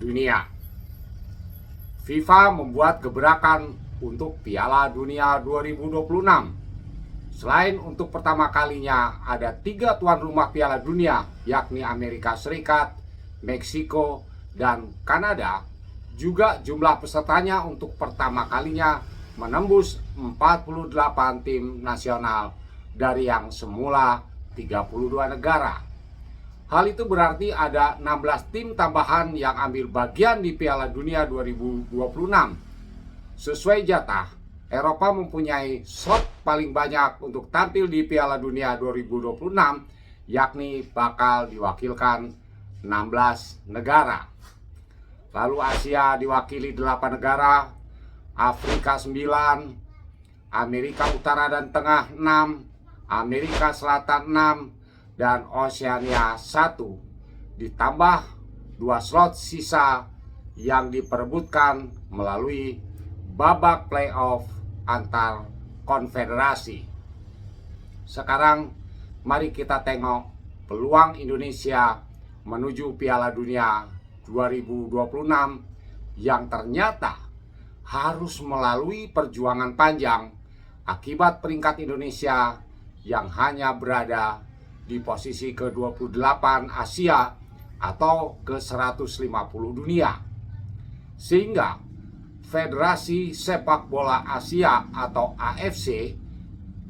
dunia. FIFA membuat gebrakan untuk Piala Dunia 2026. Selain untuk pertama kalinya ada 3 tuan rumah Piala Dunia, yakni Amerika Serikat, Meksiko, dan Kanada, juga jumlah pesertanya untuk pertama kalinya menembus 48 tim nasional dari yang semula 32 negara. Hal itu berarti ada 16 tim tambahan yang ambil bagian di Piala Dunia 2026. Sesuai jatah, Eropa mempunyai slot paling banyak untuk tampil di Piala Dunia 2026, yakni bakal diwakilkan 16 negara. Lalu Asia diwakili 8 negara, Afrika 9, Amerika Utara dan Tengah 6, Amerika Selatan 6, dan Oseania 1, ditambah 2 slot sisa yang diperebutkan melalui babak playoff antar konfederasi. Sekarang mari kita tengok peluang Indonesia menuju Piala Dunia 2026 yang ternyata harus melalui perjuangan panjang akibat peringkat Indonesia yang hanya berada di posisi ke-28 Asia atau ke-150 dunia. Sehingga Federasi Sepak Bola Asia atau AFC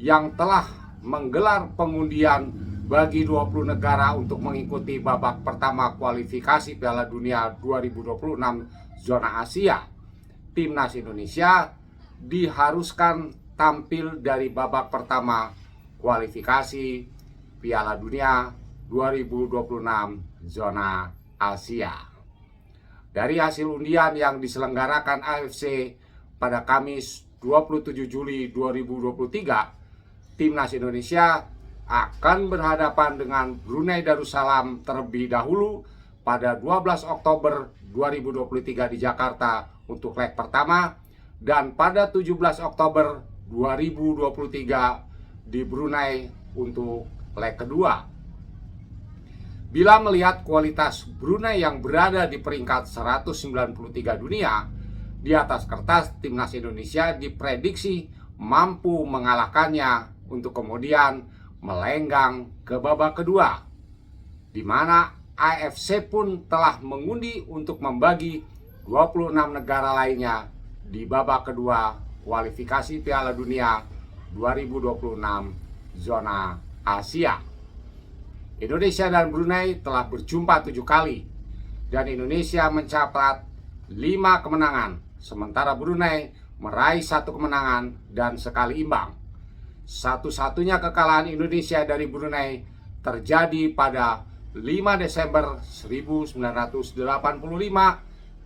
yang telah menggelar pengundian bagi 20 negara untuk mengikuti babak pertama kualifikasi Piala Dunia 2026 zona Asia, timnas Indonesia diharuskan tampil dari babak pertama kualifikasi Piala Dunia 2026 zona Asia. Dari hasil undian yang diselenggarakan AFC pada Kamis 27 Juli 2023, timnas Indonesia akan berhadapan dengan Brunei Darussalam terlebih dahulu pada 12 Oktober 2023 di Jakarta untuk leg pertama, dan pada 17 Oktober 2023 di Brunei untuk leg kedua. Bila melihat kualitas Brunei yang berada di peringkat 193 dunia, di atas kertas timnas Indonesia diprediksi mampu mengalahkannya untuk kemudian melenggang ke babak kedua, di mana AFC pun telah mengundi untuk membagi 26 negara lainnya di babak kedua kualifikasi Piala Dunia 2026 zona Asia. Indonesia dan Brunei telah berjumpa 7 kali dan Indonesia mencatat 5 kemenangan, sementara Brunei meraih 1 kemenangan dan sekali imbang. Satu-satunya kekalahan Indonesia dari Brunei terjadi pada 5 Desember 1985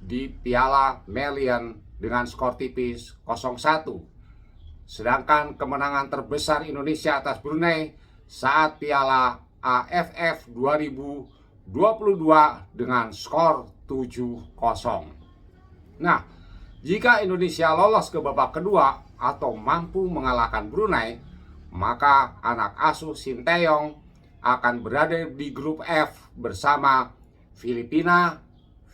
di Piala Melian dengan skor tipis 0-1. Sedangkan kemenangan terbesar Indonesia atas Brunei saat Piala AFF 2022 dengan skor 7-0. Nah, jika Indonesia lolos ke babak kedua atau mampu mengalahkan Brunei, maka anak asuh Sinteyong akan berada di grup F bersama Filipina,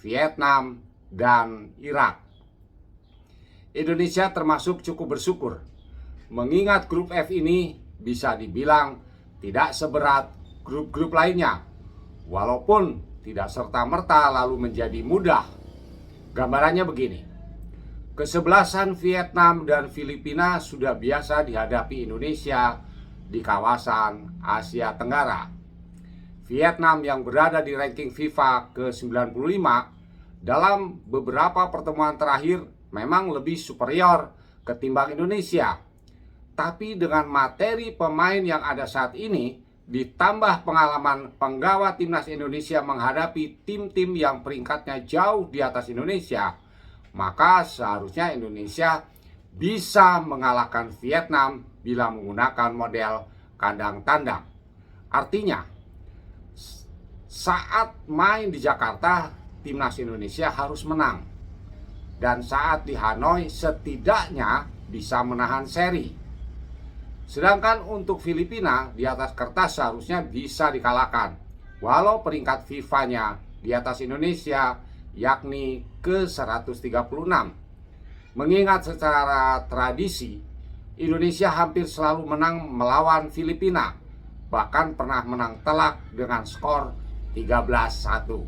Vietnam, dan Irak. Indonesia termasuk cukup bersyukur, mengingat grup F ini bisa dibilang tidak seberat grup-grup lainnya, walaupun tidak serta-merta lalu menjadi mudah. Gambarannya begini, kesebelasan Vietnam dan Filipina sudah biasa dihadapi Indonesia di kawasan Asia Tenggara. Vietnam yang berada di ranking FIFA ke-95 dalam beberapa pertemuan terakhir memang lebih superior ketimbang Indonesia. Tapi dengan materi pemain yang ada saat ini, ditambah pengalaman penggawa timnas Indonesia menghadapi tim-tim yang peringkatnya jauh di atas Indonesia, maka seharusnya Indonesia bisa mengalahkan Vietnam bila menggunakan model kandang tandang. Artinya, saat main di Jakarta, timnas Indonesia harus menang. Dan saat di Hanoi setidaknya bisa menahan seri. Sedangkan untuk Filipina di atas kertas seharusnya bisa dikalahkan. Walau peringkat FIFA-nya di atas Indonesia, yakni ke-136. Mengingat secara tradisi, Indonesia hampir selalu menang melawan Filipina, bahkan pernah menang telak dengan skor 13-1.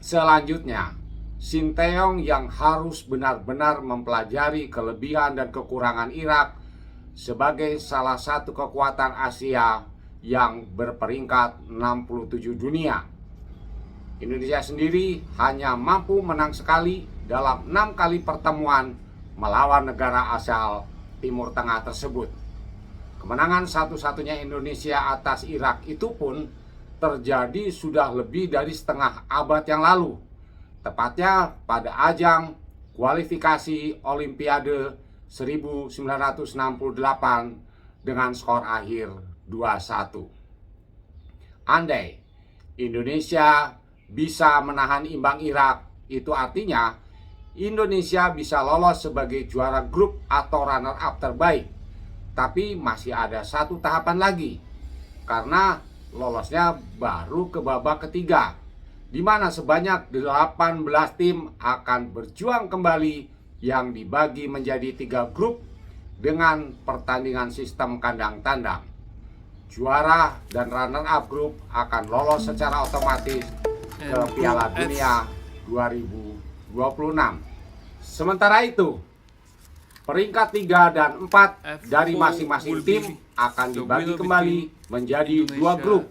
Selanjutnya, Sinteyong yang harus benar-benar mempelajari kelebihan dan kekurangan Irak sebagai salah satu kekuatan Asia yang berperingkat 67 dunia. Indonesia sendiri hanya mampu menang sekali dalam 6 kali pertemuan melawan negara asal Timur Tengah tersebut. Kemenangan satu-satunya Indonesia atas Irak itu pun terjadi sudah lebih dari setengah abad yang lalu, tepatnya pada ajang kualifikasi Olimpiade 1968 dengan skor akhir 2-1. Andai Indonesia bisa menahan imbang Irak, itu artinya Indonesia bisa lolos sebagai juara grup atau runner-up terbaik. Tapi masih ada satu tahapan lagi, karena lolosnya baru ke babak ketiga, di mana sebanyak 18 tim akan berjuang kembali yang dibagi menjadi 3 grup dengan pertandingan sistem kandang tandang. Juara dan runner-up grup akan lolos secara otomatis ke Piala Dunia 2026. Sementara itu, peringkat 3 dan 4 dari masing-masing tim akan dibagi kembali menjadi 2 grup.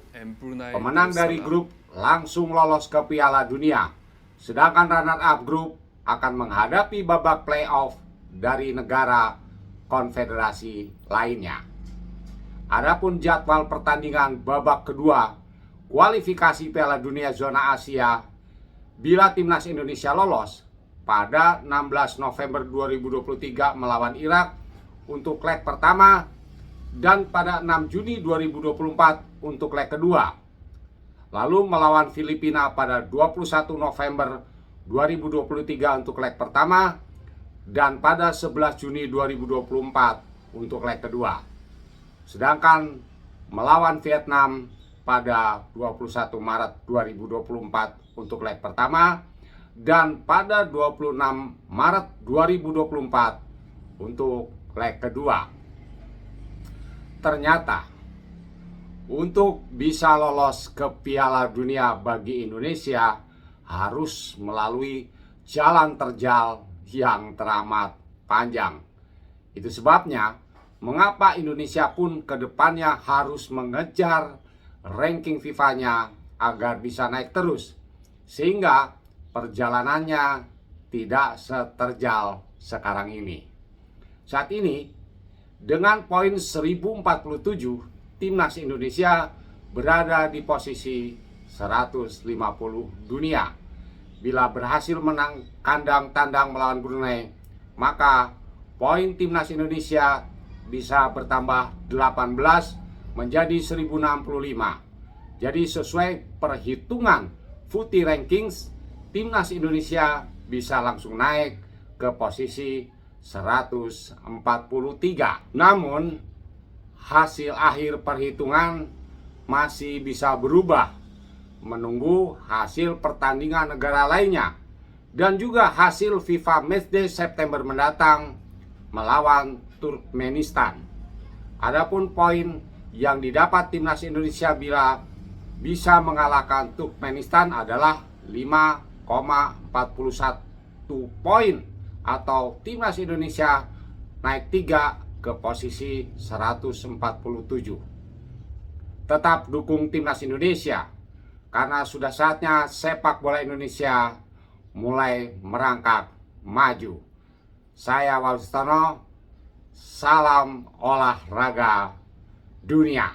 Pemenang dari grup langsung lolos ke Piala Dunia, sedangkan runner-up grup akan menghadapi babak playoff dari negara konfederasi lainnya. Adapun jadwal pertandingan babak kedua kualifikasi Piala Dunia zona Asia, bila timnas Indonesia lolos pada 16 November 2023 melawan Irak untuk leg pertama dan pada 6 Juni 2024 untuk leg kedua. Lalu melawan Filipina pada 21 November 2023 untuk leg pertama dan pada 11 Juni 2024 untuk leg kedua. Sedangkan melawan Vietnam pada 21 Maret 2024 untuk leg pertama dan pada 26 Maret 2024 untuk leg kedua. Ternyata untuk bisa lolos ke Piala Dunia bagi Indonesia harus melalui jalan terjal yang teramat panjang. Itu sebabnya mengapa Indonesia pun ke depannya harus mengejar ranking FIFA-nya agar bisa naik terus, sehingga perjalanannya tidak seterjal sekarang ini. Saat ini, dengan poin 1047, timnas Indonesia berada di posisi 150 dunia. Bila berhasil menang kandang tandang melawan Brunei, maka poin timnas Indonesia bisa bertambah 18 menjadi 1065. Jadi sesuai perhitungan FUTI Rankings, timnas Indonesia bisa langsung naik ke posisi 143. Namun hasil akhir perhitungan masih bisa berubah, menunggu hasil pertandingan negara lainnya dan juga hasil FIFA Matchday September mendatang melawan Turkmenistan. Adapun poin yang didapat timnas Indonesia bila bisa mengalahkan Turkmenistan adalah 5,41 poin, atau timnas Indonesia naik 3 ke posisi 147. Tetap dukung timnas Indonesia karena sudah saatnya sepak bola Indonesia mulai merangkak maju. Saya Walstono, salam olahraga dunia.